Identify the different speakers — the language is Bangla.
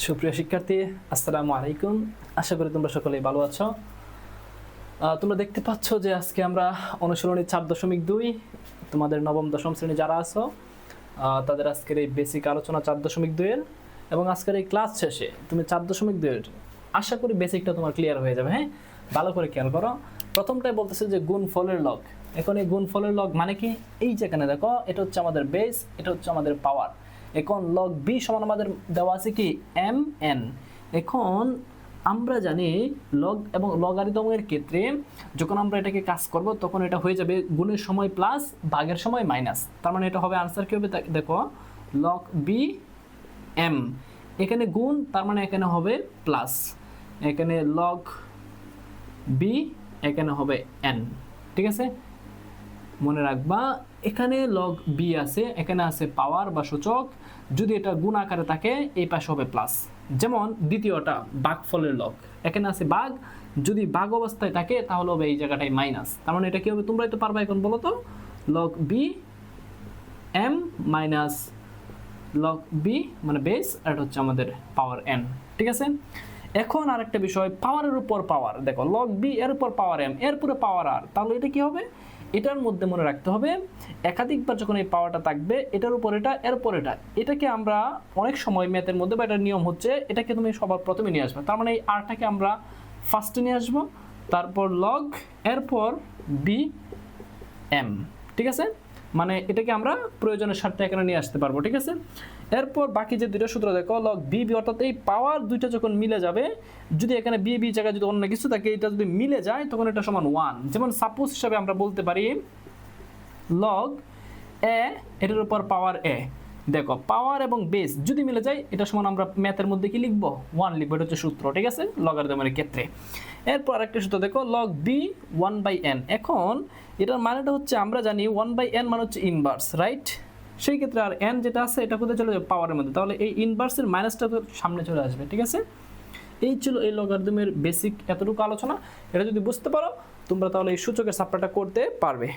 Speaker 1: সুপ্রিয় শিক্ষার্থী, আসসালামু আলাইকুম। আশা করি তোমরা সকলেই ভালো আছো। তোমরা দেখতে পাচ্ছ যে আজকে আমরা অনুশীলনী 4.2 তোমাদের নবম দশম শ্রেণী যারা আছো তাদের আজকের এই বেসিক আলোচনা 4.2 এর, এবং আজকের এই ক্লাস শেষে তুমি 4.2 এর আশা করি বেসিকটা তোমার ক্লিয়ার হয়ে যাবে। হ্যাঁ, ভালো করে খেয়াল করো। প্রথমটাই বলতেছে যে গুণফলের লগ। এখন এই গুণফলের লগ মানে কি? এই যেখানে দেখো, এটা হচ্ছে আমাদের বেস, এটা হচ্ছে আমাদের পাওয়ার। এখন লগ বি সমান আমাদের দেওয়া আছে কি এম এন। এখন আমরা জানি লগ এবং লগারিদমের ক্ষেত্রে যখন আমরা এটাকে কাজ করব তখন এটা হয়ে যাবে গুণের সময় প্লাস, ভাগের সময় মাইনাস। তার মানে এটা হবে, আনসার কি হবে দেখো, লগ বি এম। এখানে গুণ, তার মানে এখানে হবে প্লাস, এখানে লগ বি, এখানে হবে এন। ঠিক আছে, মনে রাখবা এখানে লগ বি আছে, এখানে আছে পাওয়ার বা সূচক। যদি এটা গুণ আকারে থাকে এই পাশে হবে প্লাস। যেমন দ্বিতীয়টা ভাগফলের লগ, এখানে আছে ভাগ, যদি ভাগ অবস্থায় থাকে তাহলে হবে এই জায়গাটায় মাইনাস। তার মানে এটা কি হবে তোমরাই তো পারবা। এখন বলো তো, log B M minus log B মানে বেস, আর এটা হচ্ছে আমাদের পাওয়ার এন। ঠিক আছে, এখন আরেকটা বিষয়, পাওয়ারের উপর পাওয়ার। দেখো লগ বি এর উপর পাওয়ার এম, এর উপরে পাওয়ার আর, তাহলে এটা কি হবে? এটার মধ্যে মনে রাখতে হবে একাধিকবার যখন এই পাওয়ারটা থাকবে, এটার উপর এটা, এর উপর এটা, এটাকে আমরা অনেক সময় ম্যাথের মধ্যে বা এটার নিয়ম হচ্ছে এটাকে তুমি সবার প্রথমে নিয়ে আসবে। তার মানে এই আরটাকে আমরা ফার্স্টে নিয়ে আসবো, তারপর লগ, এরপর বি এম। ঠিক আছে, মানে এটাকে আমরা প্রয়োজনের স্বার্থে এখানে নিয়ে আসতে পারবো। ঠিক আছে, এরপর বাকি যে দুইটা সূত্র দেখো, লগ বি বি, অর্থাৎ এই পাওয়ার দুইটা যখন মিলে যাবে, যদি এখানে বি বি জায়গায় যদি অন্য কিছু থাকে, এটা যদি মিলে যায় তখন এটা সমান 1। যেমন সাপোজ হিসাবে আমরা বলতে পারি লগ এ, এটার উপর পাওয়ার এ। দেখো পাওয়ার এবং বেস যদি মিলে যায় এটা সমান আমরা ম্যাথের মধ্যে কি লিখবো? 1 লিখবো। এটা হচ্ছে সূত্র। ঠিক আছে, লগারিদমের ক্ষেত্রে। এরপর আরেকটা সূত্র দেখো, লগ বি 1/n। এখন এটার মানেটা হচ্ছে আমরা জানি 1/n মানে হচ্ছে ইনভার্স, রাইট? সেই ক্ষেত্রে আর n যেটা আছে এটা কোথায় চলে যাবে? পাওয়ারের মধ্যে। তাহলে এই ইনভার্সের মাইনাসটা তো সামনে চলে আসবে। ঠিক আছে, এই ছিল এই লগারিদমের বেসিক এতটুকু আলোচনা। এটা যদি বুঝতে পারো তোমরা তাহলে এই সূচকের সাপড়াটা করতে পারবে।